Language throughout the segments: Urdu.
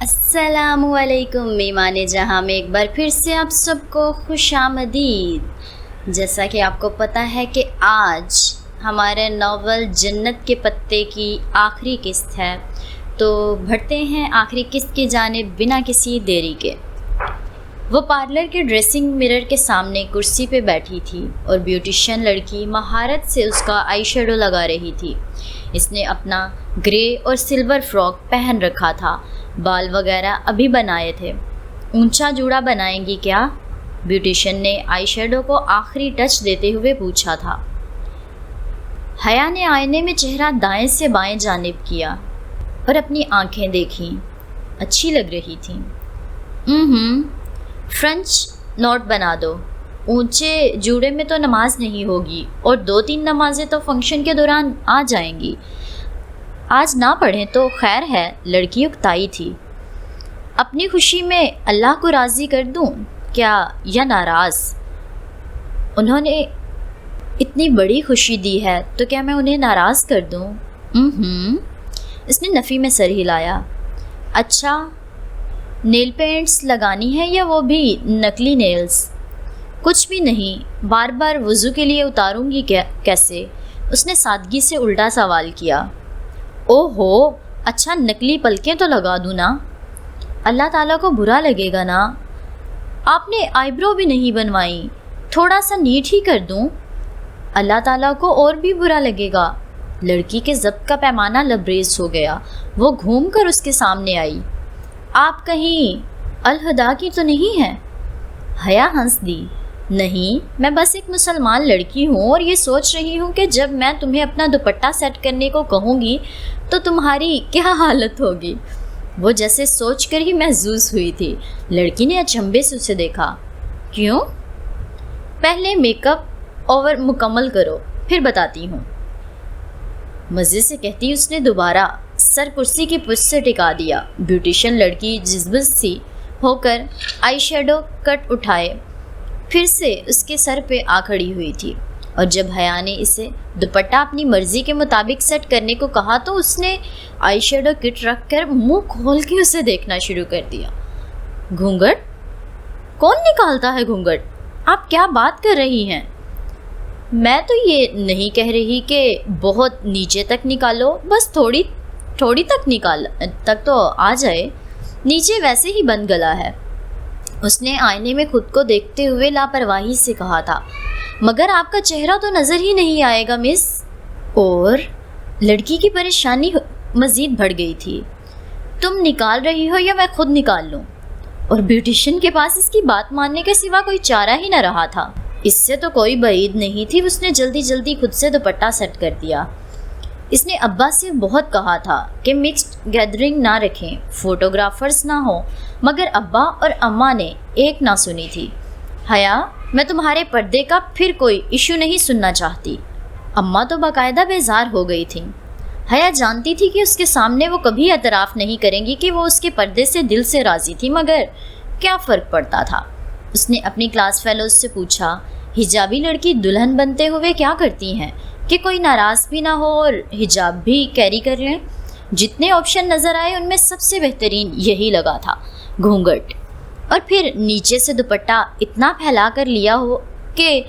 السلام علیکم میمان جہاں میں ایک بار پھر سے آپ سب کو خوش آمدید۔ جیسا کہ آپ کو پتہ ہے کہ آج ہمارے ناول جنت کے پتے کی آخری قسط ہے، تو بڑھتے ہیں آخری قسط کی جانب بنا کسی دیری کے۔ وہ پارلر کے ڈریسنگ مرر کے سامنے کرسی پہ بیٹھی تھی اور بیوٹیشین لڑکی مہارت سے اس کا آئی شیڈو لگا رہی تھی۔ اس نے اپنا گرے اور سلور فراک پہن رکھا تھا، بال وغیرہ ابھی بنائے تھے۔ اونچا جوڑا بنائیں گی کیا؟ بیوٹیشین نے آئی شیڈو کو آخری ٹچ دیتے ہوئے پوچھا تھا۔ حیا نے آئینے میں چہرہ دائیں سے بائیں جانب کیا اور اپنی آنکھیں دیکھیں، اچھی لگ رہی تھیں۔ فرنچ نوٹ بنا دو، اونچے جوڑے میں تو نماز نہیں ہوگی اور 2-3 نمازیں تو فنکشن کے دوران آ جائیں گی، آج نہ پڑھیں تو خیر ہے، لڑکی اکتائی تھی۔ اپنی خوشی میں اللہ کو راضی کر دوں کیا یا ناراض؟ انہوں نے اتنی بڑی خوشی دی ہے تو کیا میں انہیں ناراض کر دوں؟ اس نے نفی میں سر ہلایا۔ اچھا، نیل پینٹس لگانی ہے یا وہ بھی نکلی نیلز؟ کچھ بھی نہیں، بار بار وضو کے لیے اتاروں گی کیسے؟ اس نے سادگی سے الٹا سوال کیا۔ اوہ ہو، اچھا نکلی پلکیں تو لگا دوں نا؟ اللہ تعالیٰ کو برا لگے گا نا؟ آپ نے آئی برو بھی نہیں بنوائی، تھوڑا سا نیٹ ہی کر دوں؟ اللہ تعالیٰ کو اور بھی برا لگے گا۔ لڑکی کے ضبط کا پیمانہ لبریز ہو گیا، وہ گھوم کر اس کے سامنے آئی۔ آپ کہیں الہدا کی تو نہیں ہیں؟ حیا ہنس دی۔ نہیں، میں بس ایک مسلمان لڑکی ہوں اور یہ سوچ رہی ہوں کہ جب میں تمہیں اپنا دوپٹہ سیٹ کرنے کو کہوں گی تو تمہاری کیا حالت ہوگی؟ وہ جیسے سوچ کر ہی محظوظ ہوئی تھی۔ لڑکی نے اچنبھے سے اسے دیکھا۔ کیوں؟ پہلے میک اپ اوور مکمل کرو، پھر بتاتی ہوں، مزے سے کہتی اس نے دوبارہ سر کرسی کی پشت سے ٹکا دیا۔ بیوٹیشین لڑکی جذبز سی ہو کر آئی شیڈو کٹ اٹھائے پھر سے اس کے سر پہ آ کھڑی ہوئی تھی، اور جب حیا نے اسے دوپٹہ اپنی مرضی کے مطابق سیٹ کرنے کو کہا تو اس نے آئی شیڈو کٹ رکھ کر منہ کھول کے اسے دیکھنا شروع کر دیا۔ گھونگھٹ؟ کون نکالتا ہے گھونگھٹ؟ آپ کیا بات کر رہی ہیں؟ میں تو یہ نہیں کہہ رہی کہ بہت نیچے تک نکالو، بس تھوڑی تک تو آ جائے، نیچے ویسے ہی بند گلا ہے۔ اس نے آئینے میں خود کو دیکھتے ہوئے لاپرواہی سے کہا تھا۔ مگر آپ کا چہرہ تو نظر ہی نہیں آئے گا مس۔ اور لڑکی کی پریشانی مزید بڑھ گئی تھی۔ تم نکال رہی ہو یا میں خود نکال لوں؟ اور بیوٹیشین کے پاس اس کی بات ماننے کے سوا کوئی چارہ ہی نہ رہا تھا۔ اس سے تو کوئی بعید نہیں تھی، اس نے جلدی خود سے دوپٹہ سیٹ کر دیا۔ اس نے ابا سے بہت کہا تھا کہ مکسڈ گیدرنگ نہ رکھیں، فوٹوگرافرز نہ ہوں، مگر ابا اور اماں نے ایک نہ سنی تھی۔ حیا، میں تمہارے پردے کا پھر کوئی ایشو نہیں سننا چاہتی۔ اماں تو باقاعدہ بیزار ہو گئی تھیں۔ حیا جانتی تھی کہ اس کے سامنے وہ کبھی اعتراف نہیں کریں گی کہ وہ اس کے پردے سے دل سے راضی تھی، مگر کیا فرق پڑتا تھا؟ اس نے اپنی کلاس فیلوز سے پوچھا، حجابی لڑکی دلہن بنتے ہوئے کیا کرتی ہیں کہ کوئی ناراض بھی نہ ہو اور حجاب بھی کیری کر لیں؟ جتنے آپشن نظر آئے ان میں سب سے بہترین یہی لگا تھا، گھونگھٹ، اور پھر نیچے سے دوپٹہ اتنا پھیلا کر لیا ہو کہ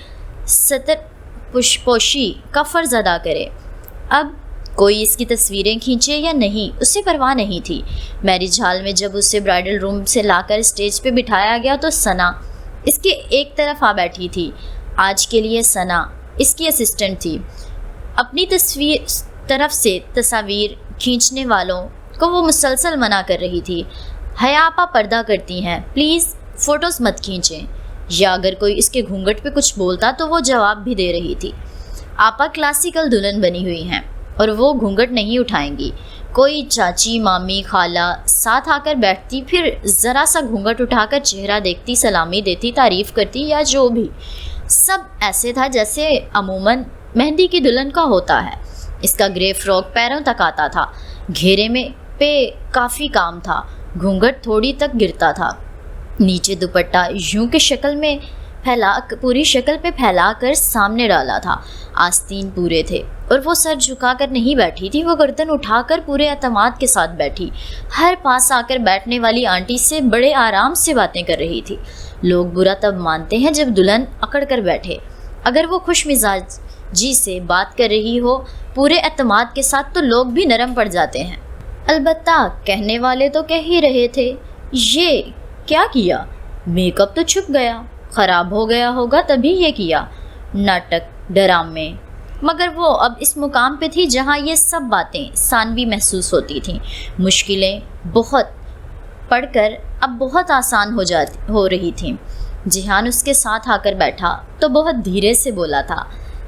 سطر پوشی کا فرض ادا کرے۔ اب کوئی اس کی تصویریں کھینچے یا نہیں، اسے پرواہ نہیں تھی۔ میرج ہال میں جب اسے برائڈل روم سے لا کر اسٹیج پہ بٹھایا گیا تو ثنا اس کے ایک طرف آ بیٹھی تھی۔ آج کے لیے ثنا اس کی اسسٹنٹ تھی۔ اپنی طرف سے تصاویر کھینچنے والوں کو وہ مسلسل منع کر رہی تھی۔ حیا آپا پردہ کرتی ہیں، پلیز فوٹوز مت کھینچیں، یا اگر کوئی اس کے گھونگھٹ پہ کچھ بولتا تو وہ جواب بھی دے رہی تھی۔ آپا کلاسیکل دلہن بنی ہوئی ہیں اور وہ گھونگھٹ نہیں اٹھائیں گی۔ کوئی چاچی، مامی، خالہ ساتھ آ کر بیٹھتی، پھر ذرا سا گھونگھٹ اٹھا کر چہرہ دیکھتی، سلامی دیتی، تعریف کرتی، یا جو بھی، سب ایسے تھا جیسے عموماً مہندی کی دلہن کا ہوتا ہے۔ اس کا گرے فراک پیروں تک آتا تھا، گھیرے میں پہ کافی کام تھا، گھونگھٹ تھوڑی تک گرتا تھا، نیچے دوپٹہ یوں کہ شکل میں پوری شکل پہ پھیلا کر سامنے ڈالا تھا۔ آستین پورے تھے اور وہ سر جھکا کر نہیں بیٹھی تھی، وہ گردن اٹھا کر پورے اعتماد کے ساتھ بیٹھی، ہر پاس آ کر بیٹھنے والی آنٹی سے بڑے آرام سے باتیں کر رہی تھی۔ لوگ برا تب مانتے ہیں جب دلہن اکڑ کر بیٹھے، اگر وہ خوش مزاجی سے بات کر رہی ہو پورے اعتماد کے ساتھ تو لوگ بھی نرم پڑ جاتے ہیں۔ البتہ کہنے والے تو کہہ ہی رہے تھے، یہ کیا کیا؟ میک اپ تو چھپ گیا، خراب ہو گیا ہوگا تبھی یہ کیا، ناٹک ڈرامے۔ مگر وہ اب اس مقام پہ تھی جہاں یہ سب باتیں ثانوی محسوس ہوتی تھیں۔ مشکلیں بہت پڑھ کر اب بہت آسان ہو رہی تھیں۔ جیہان اس کے ساتھ آ کر بیٹھا تو بہت دھیرے سے بولا تھا،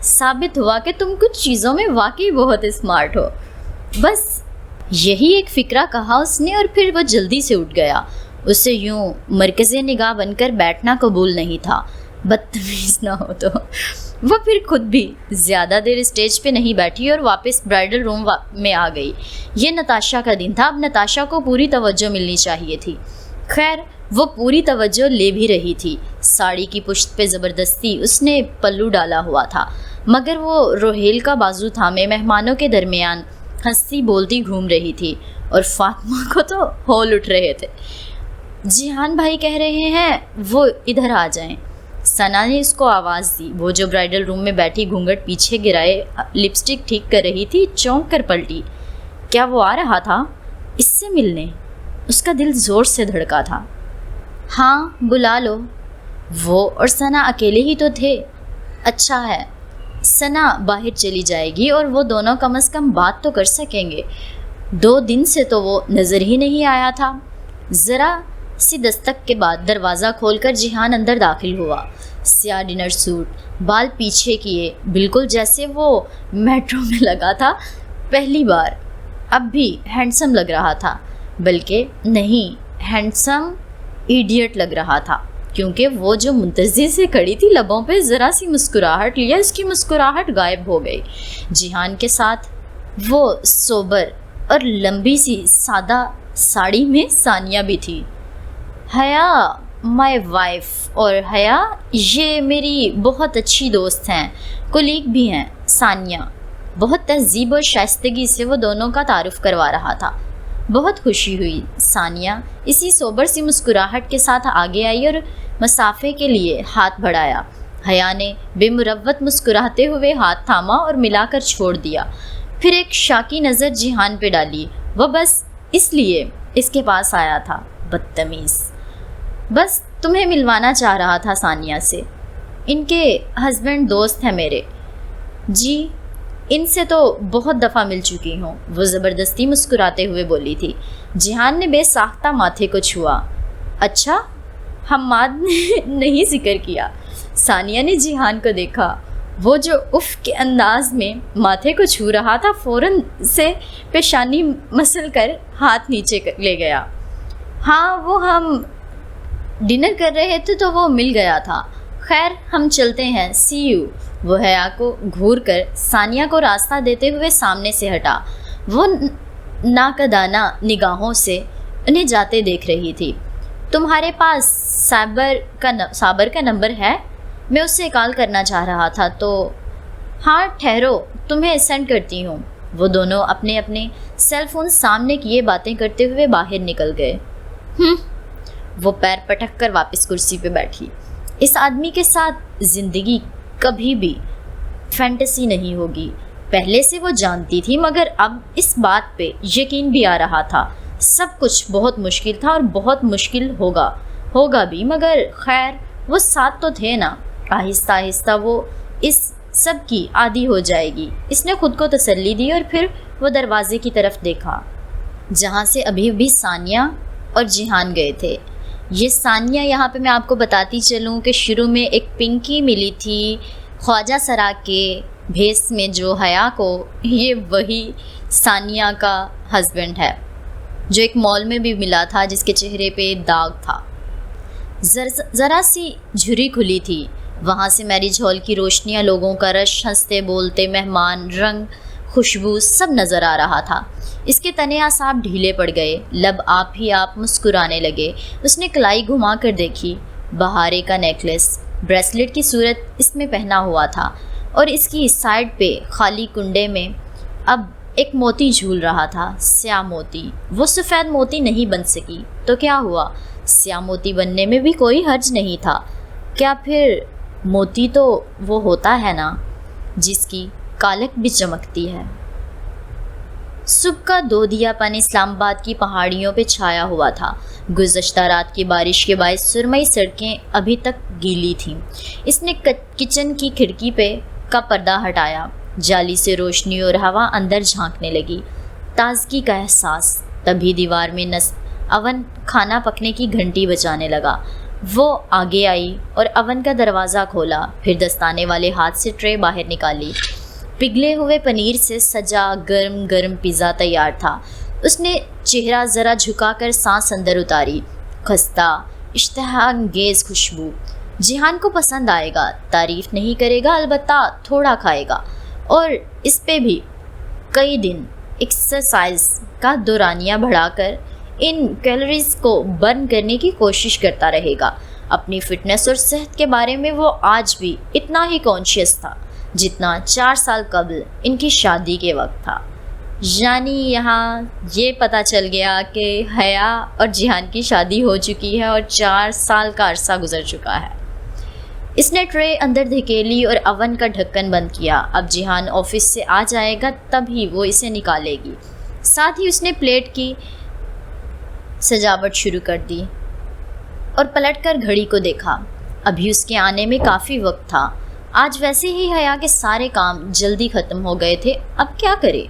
ثابت ہوا کہ تم کچھ چیزوں میں واقعی بہت اسمارٹ ہو۔ بس یہی ایک فکرہ کہا اس نے اور پھر وہ جلدی سے اٹھ گیا۔ اسے یوں مرکز نگاہ بن کر بیٹھنا قبول نہیں تھا، بدتمیز نہ ہو تو۔ وہ پھر خود بھی زیادہ دیر اسٹیج پہ نہیں بیٹھی اور واپس برائڈل روم میں آ گئی۔ یہ نتاشا کا دن تھا، اب نتاشا کو پوری توجہ ملنی چاہیے تھی۔ خیر وہ پوری توجہ لے بھی رہی تھی۔ ساڑی کی پشت پہ زبردستی اس نے پلو ڈالا ہوا تھا، مگر وہ روہیل کا بازو تھامے مہمانوں کے درمیان ہنستی بولتی گھوم رہی تھی اور فاطمہ کو تو ہول اٹھ رہے تھے۔ جیہان بھائی کہہ رہے ہیں وہ ادھر آ جائیں۔ ثنا نے اس کو آواز دی۔ وہ جو برائڈل روم میں بیٹھی گھونگھٹ پیچھے گرائے لپسٹک ٹھیک کر رہی تھی چونک کر پلٹی۔ کیا وہ آ رہا تھا اس سے ملنے؟ اس کا دل زور سے دھڑکا تھا۔ ہاں بلا لو، وہ اور ثنا اکیلے ہی تو تھے۔ اچھا ہے، ثنا باہر چلی جائے گی اور وہ دونوں کم از کم بات تو کر سکیں گے۔ 2 دن سے تو وہ نظر ہی نہیں آیا تھا۔ ذرا سی دستک کے بعد دروازہ کھول کر جیہان اندر داخل ہوا۔ سیاہ ڈنر سوٹ، بال پیچھے کیے، بالکل جیسے وہ میٹرو میں لگا تھا پہلی بار۔ اب بھی ہینڈسم لگ رہا تھا، بلکہ نہیں، ہینڈسم ایڈیٹ لگ رہا تھا، کیونکہ وہ جو منتظر سے کھڑی تھی لبوں پہ ذرا سی مسکراہٹ لیا، اس کی مسکراہٹ غائب ہو گئی۔ جیہان کے ساتھ وہ سوبر اور لمبی سی سادہ ساڑی میں ثانیہ بھی تھی۔ حیا مائی وائف، اور حیا یہ میری بہت اچھی دوست ہیں، کولیگ بھی ہیں۔ ثانیہ بہت تہذیب اور شائستگی سے وہ دونوں کا تعارف کروا رہا تھا۔ بہت خوشی ہوئی۔ ثانیہ اسی سوبر سی مسکراہٹ کے ساتھ آگے آئی اور مسافے کے لیے ہاتھ بڑھایا۔ حیا نے بے مروت مسکراتے ہوئے ہاتھ تھاما اور ملا کر چھوڑ دیا، پھر ایک شاکی نظر جیہان پہ ڈالی۔ وہ بس اس لیے اس کے پاس آیا تھا، بدتمیز۔ بس تمہیں ملوانا چاہ رہا تھا ثانیہ سے، ان کے ہسبینڈ دوست ہیں میرے۔ جی ان سے تو بہت دفعہ مل چکی ہوں، وہ زبردستی مسکراتے ہوئے بولی تھی۔ جیہان نے بے ساختہ ماتھے کو چھوا۔ اچھا حماد نے نہیں ذکر کیا۔ ثانیہ نے جیہان کو دیکھا، وہ جو اف کے انداز میں ماتھے کو چھو رہا تھا فوراً سے پیشانی مسل کر ہاتھ نیچے لے گیا۔ ہاں وہ ہم ڈنر کر رہے تھے تو وہ مل گیا تھا۔ خیر ہم چلتے ہیں، سی یو۔ وہ حیا کو گھور کر ثانیہ کو راستہ دیتے ہوئے سامنے سے ہٹا۔ وہ ناقدانہ نگاہوں سے انہیں جاتے دیکھ رہی تھی۔ تمہارے پاس صابر کا نمبر ہے؟ میں اس سے کال کرنا چاہ رہا تھا تو۔ ہاں ٹھہرو تمہیں سینڈ کرتی ہوں۔ وہ دونوں اپنے اپنے سیل فون سامنے کیے باتیں کرتے ہوئے باہر نکل گئے۔ وہ پیر پٹک کر واپس کرسی پہ بیٹھی۔ اس آدمی کے ساتھ زندگی کبھی بھی فینٹیسی نہیں ہوگی، پہلے سے وہ جانتی تھی، مگر اب اس بات پہ یقین بھی آ رہا تھا۔ سب کچھ بہت مشکل تھا اور بہت مشکل ہوگا بھی، مگر خیر وہ ساتھ تو تھے نا۔ آہستہ آہستہ وہ اس سب کی عادی ہو جائے گی، اس نے خود کو تسلی دی اور پھر وہ دروازے کی طرف دیکھا جہاں سے ابھی بھی ثانیہ اور جیہان گئے تھے۔ یہ ثانیہ یہاں پہ میں آپ کو بتاتی چلوں کہ شروع میں ایک پنکی ملی تھی خواجہ سرا کے بھیس میں جو حیا کو، یہ وہی ثانیہ کا ہسبینڈ ہے جو ایک مال میں بھی ملا تھا، جس کے چہرے پہ داغ تھا۔ ذرا سی جھری کھلی تھی، وہاں سے میرج ہال کی روشنیاں، لوگوں کا رش، ہنستے بولتے مہمان، رنگ، خوشبو سب نظر آ رہا تھا۔ اس کے تنے اعصاب ڈھیلے پڑ گئے، لب آپ ہی آپ مسکرانے لگے۔ اس نے کلائی گھما کر دیکھی، بہارے کا نیکلس، بریسلیٹ کی صورت اس میں پہنا ہوا تھا اور اس کی سائڈ پہ خالی کنڈے میں اب ایک موتی جھول رہا تھا، سیاہ موتی۔ وہ سفید موتی نہیں بن سکی تو کیا ہوا، سیاہ موتی بننے میں بھی کوئی حرج نہیں تھا۔ کیا پھر موتی تو وہ ہوتا ہے نا جس کی کالک بھی چمکتی ہے۔ صبح کا دودھیا پن اسلام آباد کی پہاڑیوں پہ چھایا ہوا تھا۔ گزشتہ رات کی بارش کے باعث سرمئی سڑکیں ابھی تک گیلی تھیں۔ اس نے کچن کی کھڑکی پہ کا پردہ ہٹایا، جالی سے روشنی اور ہوا اندر جھانکنے لگی، تازگی کا احساس۔ تبھی دیوار میں نصب اوون کھانا پکنے کی گھنٹی بجانے لگا۔ وہ آگے آئی اور اوون کا دروازہ کھولا، پھر دستانے والے ہاتھ سے ٹرے باہر نکالی۔ پگھلے ہوئے پنیر سے سجا گرم گرم پیزا تیار تھا۔ اس نے چہرہ ذرا جھکا کر سانس اندر اتاری۔ خستہ اشتہا انگیز خوشبو۔ جیہان کو پسند آئے گا، تعریف نہیں کرے گا، البتہ تھوڑا کھائے گا اور اس پہ بھی کئی دن ایکسرسائز کا دورانیہ بڑھا کر ان کیلوریز کو برن کرنے کی کوشش کرتا رہے گا۔ اپنی فٹنس اور صحت کے بارے میں وہ آج بھی اتنا ہی کانشیس تھا جتنا 4 سال قبل ان کی شادی کے وقت تھا۔ یعنی یہاں یہ پتہ چل گیا کہ حیا اور جیہان کی شادی ہو چکی ہے اور 4 سال کا عرصہ گزر چکا ہے۔ اس نے ٹرے اندر دھکیلی اور اوون کا ڈھکن بند کیا۔ اب جیہان آفس سے آ جائے گا تب ہی وہ اسے نکالے گی۔ ساتھ ہی اس نے پلیٹ کی سجاوٹ شروع کر دی اور پلٹ کر گھڑی کو دیکھا۔ ابھی اس کے آنے میں کافی وقت تھا۔ آج ویسے ہی حیا کے سارے کام جلدی ختم ہو گئے تھے، اب کیا کرے؟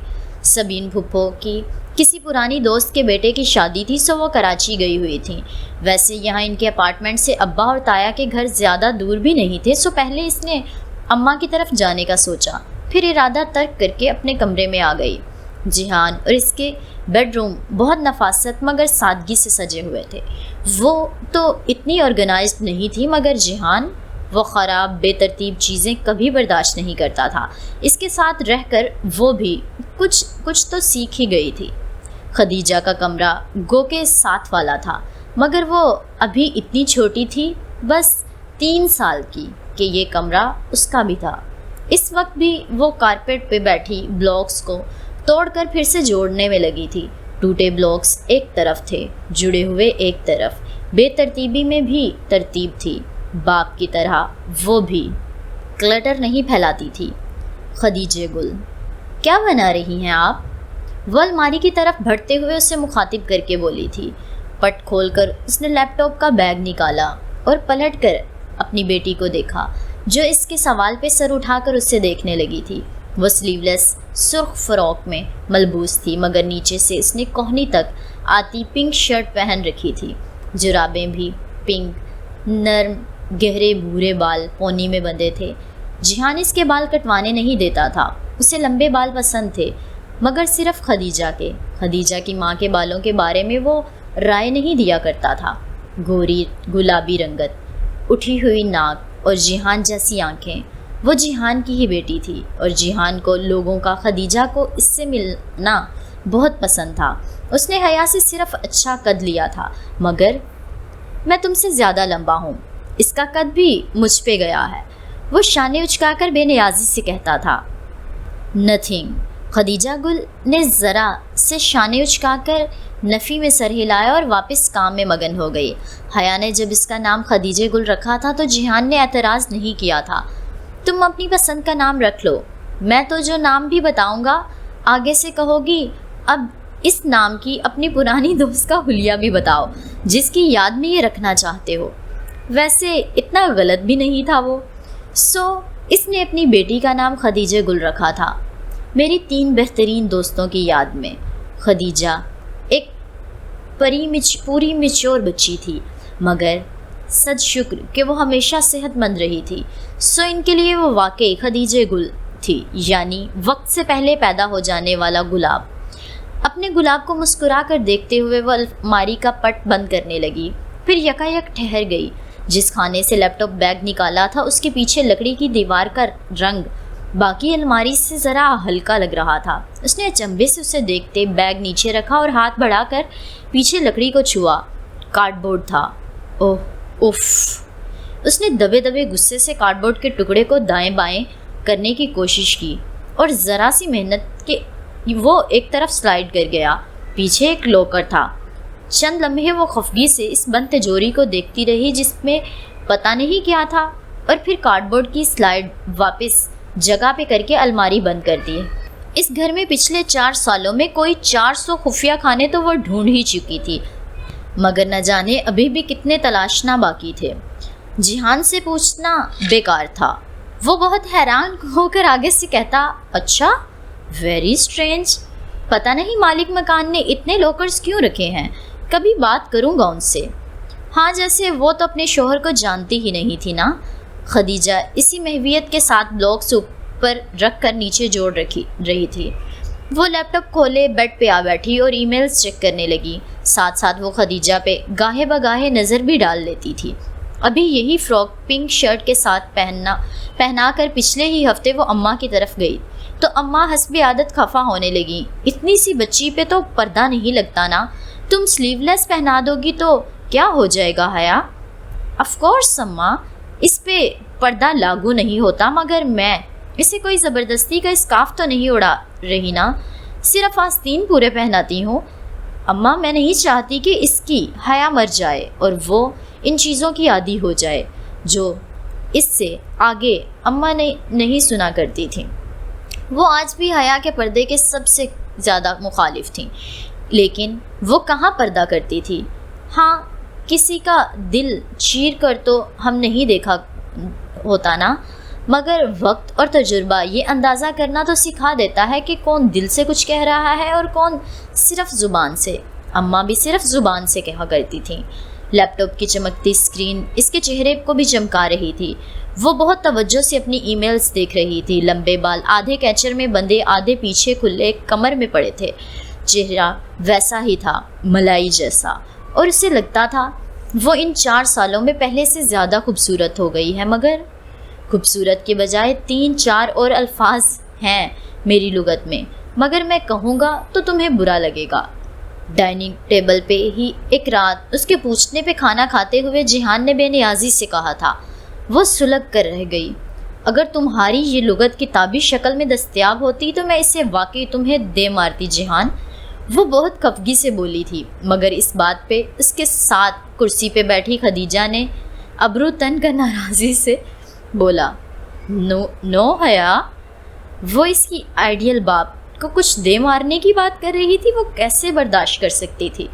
سبین پھپھو کی کسی پرانی دوست کے بیٹے کی شادی تھی سو وہ کراچی گئی ہوئی تھیں۔ ویسے یہاں ان کے اپارٹمنٹ سے ابا اور تایا کے گھر زیادہ دور بھی نہیں تھے، سو پہلے اس نے اماں کی طرف جانے کا سوچا، پھر ارادہ ترک کر کے اپنے کمرے میں آ گئی۔ جیہان اور اس کے بیڈ روم بہت نفاست مگر سادگی سے سجے ہوئے تھے۔ وہ تو اتنی آرگنائزڈ نہیں تھی مگر جیہان وہ خراب بے ترتیب چیزیں کبھی برداشت نہیں کرتا تھا۔ اس کے ساتھ رہ کر وہ بھی کچھ تو سیکھ ہی گئی تھی۔ خدیجہ کا کمرہ گو کے ساتھ والا تھا مگر وہ ابھی اتنی چھوٹی تھی، بس 3 سال کی، کہ یہ کمرہ اس کا بھی تھا۔ اس وقت بھی وہ کارپیٹ پہ بیٹھی بلاکس کو توڑ کر پھر سے جوڑنے میں لگی تھی۔ ٹوٹے بلاکس ایک طرف تھے، جڑے ہوئے ایک طرف، بے ترتیبی میں بھی ترتیب تھی۔ باپ کی طرح وہ بھی کلٹر نہیں پھیلاتی تھی۔ خدیجہ گل، کیا بنا رہی ہیں آپ؟ وہ الماری کی طرف بڑھتے ہوئے اسے مخاطب کر کے بولی تھی۔ پٹ کھول کر اس نے لیپ ٹاپ کا بیگ نکالا اور پلٹ کر اپنی بیٹی کو دیکھا جو اس کے سوال پہ سر اٹھا کر اسے دیکھنے لگی تھی۔ وہ سلیو لیس سرخ فراک میں ملبوس تھی مگر نیچے سے اس نے کوہنی تک آتی پنک شرٹ پہن رکھی تھی، جرابیں بھی پنک، نرم گہرے بھورے بال پونی میں بندھے تھے۔ جیہان اس کے بال کٹوانے نہیں دیتا تھا، اسے لمبے بال پسند تھے مگر صرف خدیجہ کے۔ خدیجہ کی ماں کے بالوں کے بارے میں وہ رائے نہیں دیا کرتا تھا۔ گوری گلابی رنگت، اٹھی ہوئی ناک اور جیہان جیسی آنکھیں، وہ جیہان کی ہی بیٹی تھی اور جیہان کو لوگوں کا خدیجہ کو اس سے ملنا بہت پسند تھا۔ اس نے حیا سے صرف اچھا قد لیا تھا مگر میں تم سے زیادہ لمبا ہوں، اس کا قد بھی مجھ پہ گیا ہے، وہ شانے اچکا کر بے نیازی سے کہتا تھا۔ نتھنگ۔ خدیجہ گل نے ذرا سے شانے اچکا کر نفی میں سر ہلایا اور واپس کام میں مگن ہو گئی۔ حیا نے جب اس کا نام خدیجہ گل رکھا تھا تو جیہان نے اعتراض نہیں کیا تھا۔ تم اپنی پسند کا نام رکھ لو، میں تو جو نام بھی بتاؤں گا آگے سے کہو گی اب اس نام کی اپنی پرانی دوست کا حلیہ بھی بتاؤ جس کی یاد میں یہ رکھنا چاہتے ہو۔ ویسے اتنا غلط بھی نہیں تھا وہ۔ سو اس نے اپنی بیٹی کا نام خدیجہ گل رکھا تھا، میری 3 بہترین دوستوں کی یاد میں۔ خدیجہ ایک پوری میچور بچی تھی مگر صد شکر کہ وہ ہمیشہ صحت مند رہی تھی، سو ان کے لیے وہ واقعی خدیجہ گل تھی، یعنی وقت سے پہلے پیدا ہو جانے والا گلاب۔ اپنے گلاب کو مسکرا کر دیکھتے ہوئے وہ الماری کا پٹ بند کرنے لگی، پھر یکایک ٹھہر گئی۔ جس خانے سے لیپ ٹاپ بیگ نکالا تھا اس کے پیچھے لکڑی کی دیوار کا رنگ باقی الماری سے ذرا ہلکا لگ رہا تھا۔ اس نے اچنبھے سے اسے دیکھتے بیگ نیچے رکھا اور ہاتھ بڑھا کر پیچھے لکڑی کو چھوا۔ کارڈ بورڈ تھا۔ اوہ اف، اس نے دبے دبے غصے سے کارڈ بورڈ کے ٹکڑے کو دائیں بائیں کرنے کی کوشش کی اور ذرا سی محنت کے وہ ایک طرف سلائڈ کر گیا۔ پیچھے ایک لاکر تھا۔ چند لمحے وہ خفگی سے اس بند تجوری کو دیکھتی رہی جس میں پتہ نہیں کیا تھا، اور پھر کارڈ بورڈ کی سلائڈ واپس جگہ پہ کر کے الماری بند کر دی۔ اس گھر میں پچھلے 4 سالوں میں کوئی 400 خفیہ کھانے تو وہ ڈھونڈ ہی چکی تھی، مگر نہ جانے ابھی بھی کتنے تلاشنا باقی تھے۔ جیہان سے پوچھنا بیکار تھا۔ وہ بہت حیران ہو کر آگے سے کہتا، اچھا، ویری اسٹرینج، پتہ نہیں مالک مکان نے اتنے لاکرز کیوں رکھے ہیں، کبھی بات کروں گا ان سے۔ ہاں، جیسے وہ تو اپنے شوہر کو جانتی ہی نہیں تھی نا۔ خدیجہ اسی محویت کے ساتھ بلاکس اوپر رکھ کر نیچے جوڑ رہی تھی۔ وہ لیپ ٹاپ کھولے بیڈ پہ آ بیٹھی اور ای میلز چیک کرنے لگی۔ ساتھ ساتھ وہ خدیجہ پہ گاہے بگاہے نظر بھی ڈال لیتی تھی۔ ابھی یہی فراک پنک شرٹ کے ساتھ پہنا کر پچھلے ہی ہفتے وہ اماں کی طرف گئی تو اماں حسب عادت خفا ہونے لگی۔ اتنی سی بچی پہ تو پردہ نہیں لگتا نا، تم سلیو لیس پہنا دو گی تو کیا ہو جائے گا حیا؟ آف کورس اماں، اس پہ پردہ لاگو نہیں ہوتا، مگر میں اسے کوئی زبردستی کا اسکارف تو نہیں اڑا رہی نا، صرف آستین پورے پہناتی ہوں۔ اماں، میں نہیں چاہتی کہ اس کی حیا مر جائے اور وہ ان چیزوں کی عادی ہو جائے جو اس سے آگے اماں نے نہیں سنا کرتی تھیں۔ وہ آج بھی حیا کے پردے کے سب سے زیادہ مخالف تھیں، لیکن وہ کہاں پردہ کرتی تھی؟ ہاں، کسی کا دل چیر کر تو ہم نہیں دیکھا ہوتا نا، مگر وقت اور تجربہ یہ اندازہ کرنا تو سکھا دیتا ہے کہ کون دل سے کچھ کہہ رہا ہے اور کون صرف زبان سے۔ اماں بھی صرف زبان سے کہا کرتی تھیں۔ لیپ ٹاپ کی چمکتی اسکرین اس کے چہرے کو بھی چمکا رہی تھی۔ وہ بہت توجہ سے اپنی ای میلز دیکھ رہی تھی۔ لمبے بال آدھے کیچر میں بندھے، آدھے پیچھے کھلے کمر میں پڑے تھے۔ چہرہ ویسا ہی تھا، ملائی جیسا، اور اسے لگتا تھا وہ ان 4 سالوں میں پہلے سے زیادہ خوبصورت ہو گئی ہے، مگر خوبصورت کے بجائے 3-4 اور الفاظ ہیں میری لغت میں، مگر میں کہوں گا تو تمہیں برا لگے گا۔ ڈائننگ ٹیبل پہ ہی ایک رات اس کے پوچھنے پہ کھانا کھاتے ہوئے جیہان نے بے نیازی سے کہا تھا۔ وہ سلگ کر رہ گئی۔ اگر تمہاری یہ لغت کتابی شکل میں دستیاب ہوتی تو میں اسے واقعی تمہیں دے مارتی جیہان۔ وہ بہت خفگی سے بولی تھی، مگر اس بات پہ اس کے ساتھ کرسی پہ بیٹھی خدیجہ نے ابرو تن کر ناراضی سے بولا، نو حیا۔ وہ اس کی آئیڈیل باپ کو کچھ دے مارنے کی بات کر رہی تھی، وہ کیسے برداشت کر سکتی تھی؟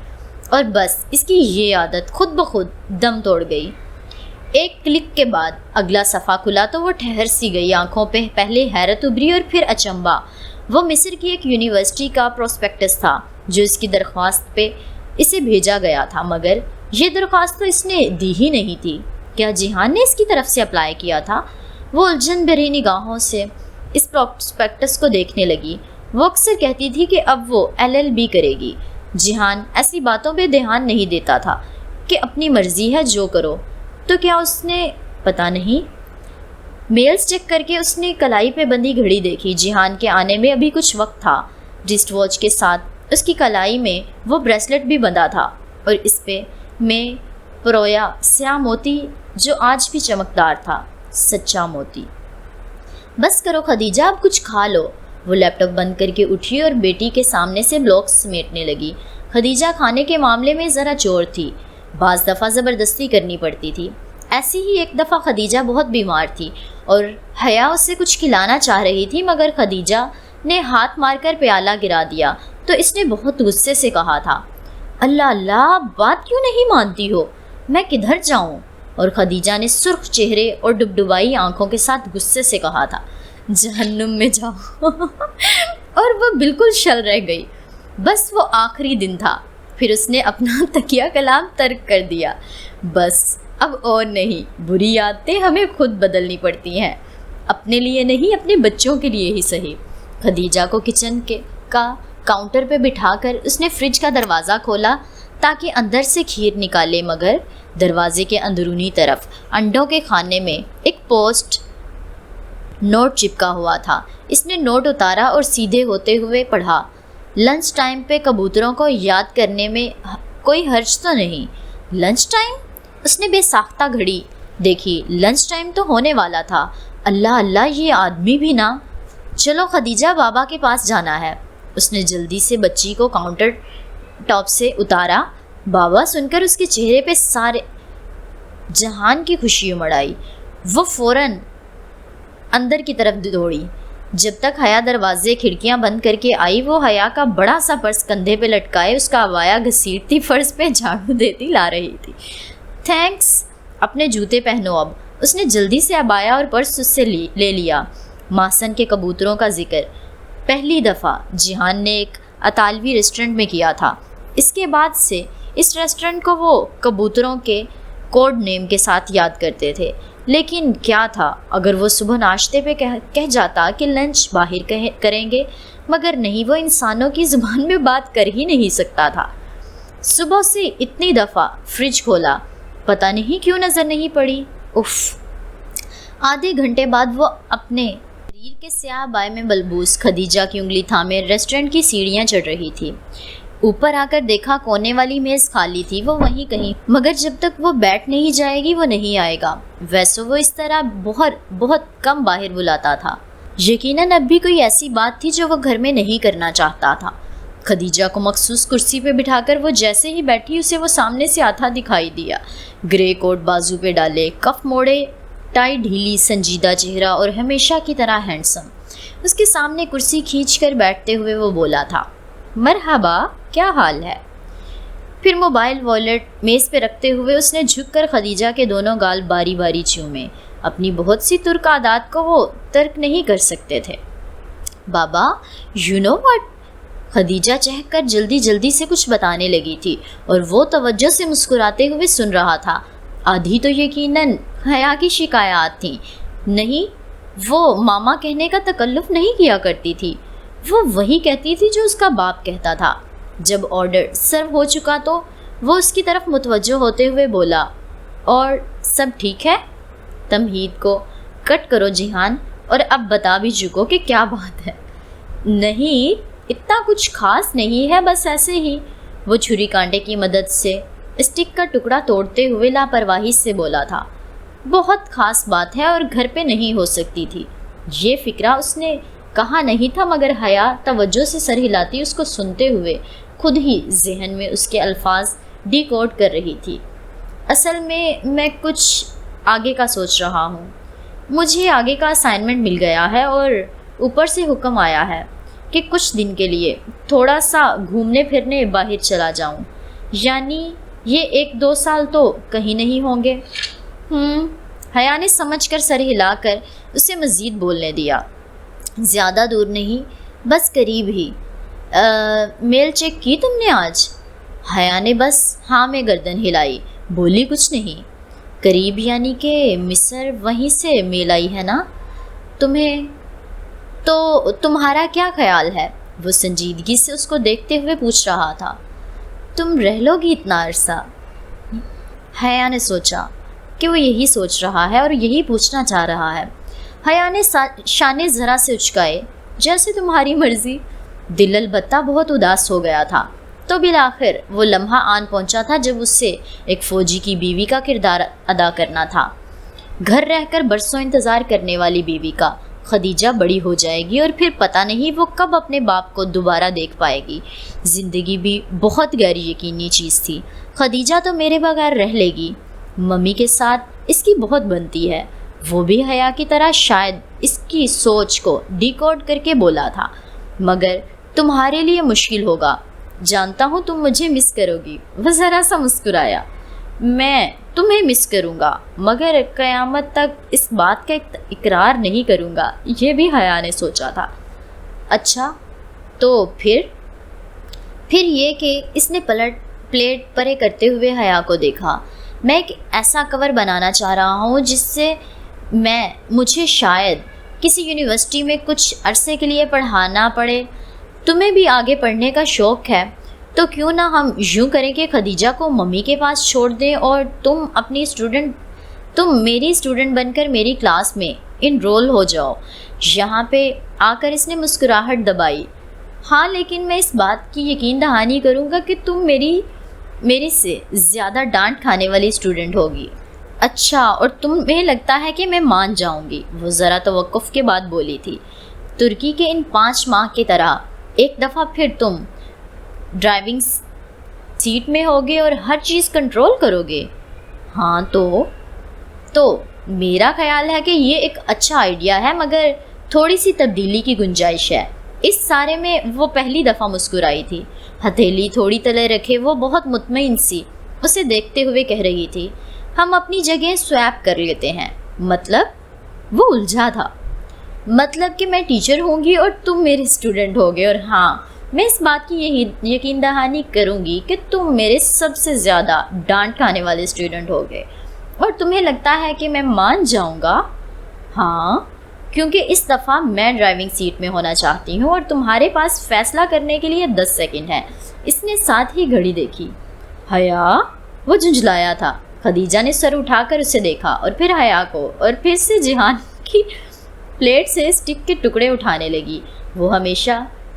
اور بس اس کی یہ عادت خود بخود دم توڑ گئی۔ ایک کلک کے بعد اگلا صفحہ کھلا تو وہ ٹھہر سی گئی۔ آنکھوں پہ پہلے حیرت ابھری اور پھر اچنبھا۔ وہ مصر کی ایک یونیورسٹی کا پروسپیکٹس تھا جو اس کی درخواست پہ اسے بھیجا گیا تھا، مگر یہ درخواست تو اس نے دی ہی نہیں تھی۔ کیا جیہان نے اس کی طرف سے اپلائی کیا تھا؟ وہ الجھن بھری نگاہوں سے اس پروسپیکٹس کو دیکھنے لگی۔ وہ اکثر کہتی تھی کہ اب وہ LLB کرے گی۔ جیہان ایسی باتوں پہ دھیان نہیں دیتا تھا کہ اپنی مرضی ہے جو کرو۔ تو کیا اس نے پتہ نہیں؟ میلز چیک کر کے اس نے کلائی پہ بندھی گھڑی دیکھی۔ جیہان کے آنے میں ابھی کچھ وقت تھا۔ رسٹ واچ کے ساتھ اس کی کلائی میں وہ بریسلٹ بھی بندھا تھا اور اس پہ میں پرویا سیاہ موتی جو آج بھی چمکدار تھا، سچا موتی۔ بس کرو خدیجہ، اب کچھ کھا لو۔ وہ لیپ ٹاپ بند کر کے اٹھی اور بیٹی کے سامنے سے بلاکس سمیٹنے لگی۔ خدیجہ کھانے کے معاملے میں ذرا چور تھی، بعض دفعہ زبردستی کرنی پڑتی تھی۔ ایسی ہی ایک دفعہ خدیجہ بہت بیمار تھی اور حیا اسے کچھ کھلانا چاہ رہی تھی، مگر خدیجہ نے ہاتھ مار کر پیالہ گرا دیا تو اس نے بہت غصے سے کہا تھا، اللہ اللہ، بات کیوں نہیں مانتی ہو، میں کدھر جاؤں؟ اور خدیجہ نے سرخ چہرے اور ڈبڈبائی آنکھوں کے ساتھ غصے سے کہا تھا، جہنم میں جاؤ۔ اور وہ بالکل شل رہ گئی۔ بس وہ آخری دن تھا، پھر اس نے اپنا تکیہ کلام ترک کر دیا۔ بس اب اور نہیں، بری عادتیں ہمیں خود بدلنی پڑتی ہیں، اپنے لیے نہیں، اپنے بچوں کے لیے ہی صحیح۔ خدیجہ کو کچن کا کاؤنٹر پہ بٹھا کر اس نے فریج کا دروازہ کھولا تاکہ اندر سے کھیر نکالے، مگر دروازے کے اندرونی طرف انڈوں کے خانے میں ایک پوسٹ نوٹ چپکا ہوا تھا۔ اس نے نوٹ اتارا اور سیدھے ہوتے ہوئے پڑھا، لنچ ٹائم پہ کبوتروں کو یاد کرنے میں کوئی حرج تو نہیں؟ Lunch time? اس نے بے ساختہ گھڑی دیکھیے لنچ ٹائم تو ہونے والا تھا. اللہ اللہ یہ آدمی بھی نا. چلو خدیجہ بابا کے پاس جانا ہے. اس نے جلدی سے بچی کو کاؤنٹر ٹاپ سے اتارا. بابا سن کر اس کے چہرے پہ سارے جہان کی خوشی امڑ آئی. وہ فوراً اندر کی طرف دوڑی. جب تک حیا دروازے کھڑکیاں بند کر کے آئی وہ حیا کا بڑا سا پرس کندھے پہ لٹکائے اس کا عبایا گھسیٹتی فرش پہ جھاڑو دیتی لا رہی تھی. تھینکس. اپنے جوتے پہنو اب. اس نے جلدی سے عبایا اور پرس اس سے لے لیا. ماسن کے کبوتروں کا ذکر پہلی دفعہ جہان نے ایک اطالوی ریسٹورنٹ میں کیا تھا. اس کے بعد سے اس ریسٹورنٹ کو وہ کبوتروں کے کوڈ نیم کے ساتھ یاد کرتے تھے. لیکن کیا تھا اگر وہ صبح ناشتے پہ کہہ جاتا کہ لنچ باہر کریں گے، مگر نہیں، وہ انسانوں کی زبان میں بات کر ہی نہیں سکتا تھا. صبح سے اتنی دفعہ فریج کھولا، پتہ نہیں کیوں نظر نہیں پڑی. اف. آدھے گھنٹے بعد وہ اپنے شریر کے سیاہ بائے میں ملبوس خدیجہ کی انگلی تھامے ریسٹورنٹ کی سیڑھیاں چڑھ رہی تھی. اوپر آ کر دیکھا کونے والی میز خالی تھی. وہ وہیں کہیں، مگر جب تک وہ بیٹھ نہیں جائے گی وہ نہیں آئے گا. ویسے وہ اس طرح بہت کم باہر بلاتا تھا. یقیناً اب بھی کوئی ایسی بات تھی جو وہ گھر میں نہیں کرنا چاہتا تھا. خدیجہ کو مخصوص کرسی پہ بٹھا کر وہ جیسے ہی بیٹھی اسے وہ سامنے سے آتا دکھائی دیا. گرے کوٹ بازو پہ ڈالے، کف موڑے، ٹائی ڈھیلی، سنجیدہ چہرہ اور ہمیشہ کی طرح ہینڈسم. اس کے سامنے کرسی کھینچ کر بیٹھتے ہوئے وہ بولا تھا، مرحبا، کیا حال ہے؟ پھر موبائل والیٹ میز پہ رکھتے ہوئے اس نے جھک کر خدیجہ کے دونوں گال باری باری چومے. اپنی بہت سی ترک عادات کو وہ ترک نہیں کر سکتے تھے. بابا یو نو واٹ. خدیجہ چہک کر جلدی سے کچھ بتانے لگی تھی اور وہ توجہ سے مسکراتے ہوئے سن رہا تھا. آدھی تو یقیناً حیا کی شکایات تھیں. نہیں، وہ ماما کہنے کا تکلف نہیں کیا کرتی تھی. وہ وہی کہتی تھی جو اس کا باپ کہتا تھا. جب آرڈر سرو ہو چکا تو وہ اس کی طرف متوجہ ہوتے ہوئے بولا، اور سب ٹھیک ہے؟ تمہید کو کٹ کرو جہان، اور اب بتا بھی چکو کہ کیا بات ہے. نہیں، اتنا کچھ خاص نہیں ہے، بس ایسے ہی. وہ چھری کانٹے کی مدد سے اسٹک کا ٹکڑا توڑتے ہوئے لاپرواہی سے بولا تھا. بہت خاص بات ہے اور گھر پہ نہیں ہو سکتی تھی. یہ فکرہ اس نے کہا نہیں تھا، مگر حیا توجہ سے سر ہلاتی اس کو سنتے ہوئے خود ہی ذہن میں اس کے الفاظ ڈی کوڈ کر رہی تھی. اصل میں کچھ آگے کا سوچ رہا ہوں. مجھے آگے کا اسائنمنٹ مل گیا ہے اور اوپر سے حکم آیا ہے کہ کچھ دن کے لیے تھوڑا سا گھومنے پھرنے باہر چلا جاؤں. یعنی یہ 1-2 سال تو کہیں نہیں ہوں گے. حیا نے سمجھ کر سر ہلا کر اسے مزید بولنے دیا. زیادہ دور نہیں، بس قریب ہی. میل چیک کی تم نے آج؟ حیا نے بس ہاں میں گردن ہلائی، بولی کچھ نہیں. قریب یعنی کہ مصر وہیں سے میل آئی ہے نا؟ تمہارا کیا خیال ہے؟ وہ سنجیدگی سے اس کو دیکھتے ہوئے پوچھ رہا تھا. تم رہ لو گی اتنا عرصہ؟ حیا نے سوچا کہ وہ یہی سوچ رہا ہے اور یہی پوچھنا چاہ رہا ہے. حیا نے شانے ذرا سے اچکائے. جیسے تمہاری مرضی. دل البتہ بہت اداس ہو گیا تھا. تو بالآخر وہ لمحہ آن پہنچا تھا جب اس سے ایک فوجی کی بیوی کا کردار ادا کرنا تھا. گھر رہ کر برسوں انتظار کرنے والی بیوی کا. خدیجہ بڑی ہو جائے گی اور پھر پتہ نہیں وہ کب اپنے باپ کو دوبارہ دیکھ پائے گی. زندگی بھی بہت غیر یقینی چیز تھی. خدیجہ تو میرے بغیر رہ لے گی. ممی کے ساتھ اس کی بہت بنتی ہے. وہ بھی حیا کی طرح شاید اس کی سوچ کو ڈی کوڈ کر کے بولا تھا. مگر تمہارے لیے مشکل ہوگا. جانتا ہوں تم مجھے مس کرو گی. وہ ذرا سا مسکرایا. میں تمہیں مس کروں گا، مگر قیامت تک اس بات کا اقرار نہیں کروں گا. یہ بھی حیا نے سوچا تھا. اچھا تو پھر یہ کہ اس نے پلیٹ پرے کرتے ہوئے حیا کو دیکھا. میں ایک ایسا کور بنانا چاہ رہا ہوں جس سے مجھے شاید کسی یونیورسٹی میں کچھ عرصے کے لیے پڑھانا پڑے. تمہیں بھی آگے پڑھنے کا شوق ہے تو کیوں نہ ہم یوں کریں کہ خدیجہ کو ممی کے پاس چھوڑ دیں اور تم میری اسٹوڈنٹ بن کر میری کلاس میں انرول ہو جاؤ. یہاں پہ آ کر اس نے مسکراہٹ دبائی. ہاں، لیکن میں اس بات کی یقین دہانی کروں گا کہ تم میری سے زیادہ ڈانٹ کھانے والی اسٹوڈنٹ ہوگی. اچھا، اور تمہیں لگتا ہے کہ میں مان جاؤں گی؟ وہ ذرا توقف کے بعد بولی تھی۔ ترکی کے ان 5 ماہ کی طرح ایک دفعہ پھر تم ڈرائیونگ سیٹ میں ہوگے اور ہر چیز کنٹرول کرو گے؟ ہاں تو میرا خیال ہے کہ یہ ایک اچھا آئیڈیا ہے، مگر تھوڑی سی تبدیلی کی گنجائش ہے۔ اس سارے میں وہ پہلی دفعہ مسکرائی تھی، ہتھیلی تھوڑی تلے رکھے وہ بہت مطمئن سی اسے دیکھتے ہوئے کہہ رہی تھی، ہم اپنی جگہ سویپ کر لیتے ہیں۔ مطلب؟ وہ الجھا تھا۔ مطلب کہ میں ٹیچر ہوں گی اور تم میرے اسٹوڈنٹ ہوگے، اور ہاں، میں اس بات کی یقین دہانی کروں گی کہ تم میرے سب سے زیادہ ڈانٹ کھانے والے اسٹوڈنٹ ہوگے۔ اور تمہیں لگتا ہے کہ میں مان جاؤں گا؟ ہاں، کیونکہ اس دفعہ میں ڈرائیونگ سیٹ میں ہونا چاہتی ہوں اور تمہارے پاس فیصلہ کرنے کے لیے 10 سیکنڈ ہے۔ اس نے ساتھ ہی گھڑی دیکھی۔ حیا؟ وہ جھنجھلایا تھا۔ خدیجہ نے سر اٹھا کر اسے دیکھا اور پھر حیا کو، اور پھر سے جہان کی پلیٹ سے اسٹک کے ٹکڑے اٹھانے لگی۔ وہ ہمیشہ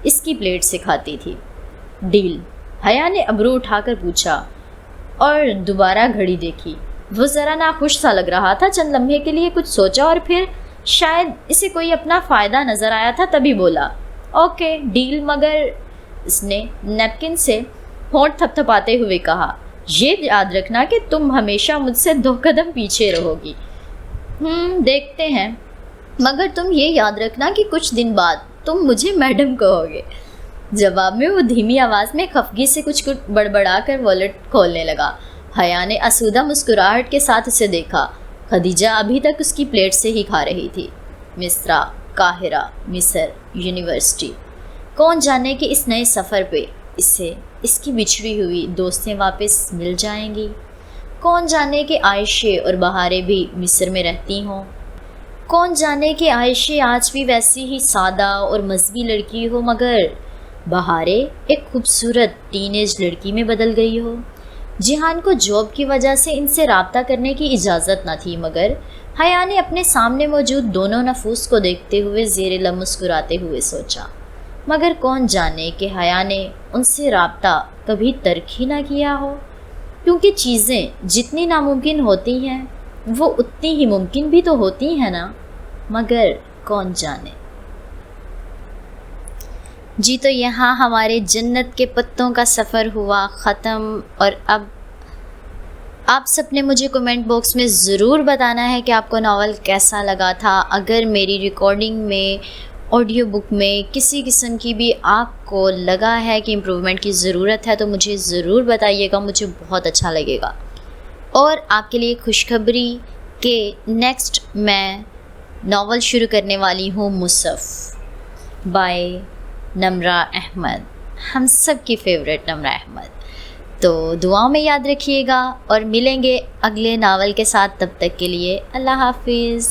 اس کی پلیٹ سے کھاتی تھی۔ ڈیل؟ حیا نے ابرو اٹھا کر پوچھا اور دوبارہ گھڑی دیکھی۔ وہ ذرا ناخوش سا لگ رہا تھا۔ چند لمحے کے لیے کچھ سوچا اور پھر شاید اسے کوئی اپنا فائدہ نظر آیا تھا، تبھی بولا، اوکے ڈیل، مگر اس نے نیپکن سے ہونٹ تھپ تھپاتے ہوئے کہا، یہ یاد رکھنا کہ تم ہمیشہ مجھ سے 2 قدم پیچھے رہو گی۔ دیکھتے ہیں، مگر تم یہ یاد رکھنا کہ کچھ دن بعد تم مجھے میڈم کہو گے۔ جواب میں وہ دھیمی آواز میں خفگی سے کچھ بڑبڑا کر والیٹ کھولنے لگا۔ حیا نے آسودہ مسکراہٹ کے ساتھ اسے دیکھا۔ خدیجہ ابھی تک اس کی پلیٹ سے ہی کھا رہی تھی۔ مصرا، قاہرہ، مصر یونیورسٹی۔ کون جانے کہ اس نئے سفر پہ اسے اس کی بچھڑی ہوئی دوستیں واپس مل جائیں گی۔ کون جانے کہ عائشہ اور بہاریں بھی مصر میں رہتی ہوں۔ کون جانے کہ عائشہ آج بھی ویسی ہی سادہ اور مذہبی لڑکی ہو، مگر بہاریں ایک خوبصورت ٹین ایج لڑکی میں بدل گئی ہو۔ جہان کو جاب کی وجہ سے ان سے رابطہ کرنے کی اجازت نہ تھی، مگر حیا نے اپنے سامنے موجود دونوں نفوس کو دیکھتے ہوئے زیر لب مسکراتے ہوئے سوچا، مگر کون جانے کہ حیا نے ان سے رابطہ کبھی ترک ہی نہ کیا ہو، کیونکہ چیزیں جتنی ناممکن ہوتی ہیں وہ اتنی ہی ممکن بھی تو ہوتی ہیں نا، مگر کون جانے۔ جی تو یہاں ہمارے جنت کے پتوں کا سفر ہوا ختم، اور اب آپ سب نے مجھے کمنٹ باکس میں ضرور بتانا ہے کہ آپ کو ناول کیسا لگا تھا۔ اگر میری ریکارڈنگ میں، آڈیو بک میں کسی قسم کی بھی آپ کو لگا ہے کہ امپروومنٹ کی ضرورت ہے تو مجھے ضرور بتائیے گا، مجھے بہت اچھا لگے گا۔ اور آپ کے لیے خوشخبری کہ نیکسٹ میں ناول شروع کرنے والی ہوں مصحف بائی نمرہ احمد، ہم سب کی فیوریٹ نمرہ احمد۔ تو دعاؤں میں یاد رکھیے گا اور ملیں گے اگلے ناول کے ساتھ، تب تک کے لیے اللہ حافظ۔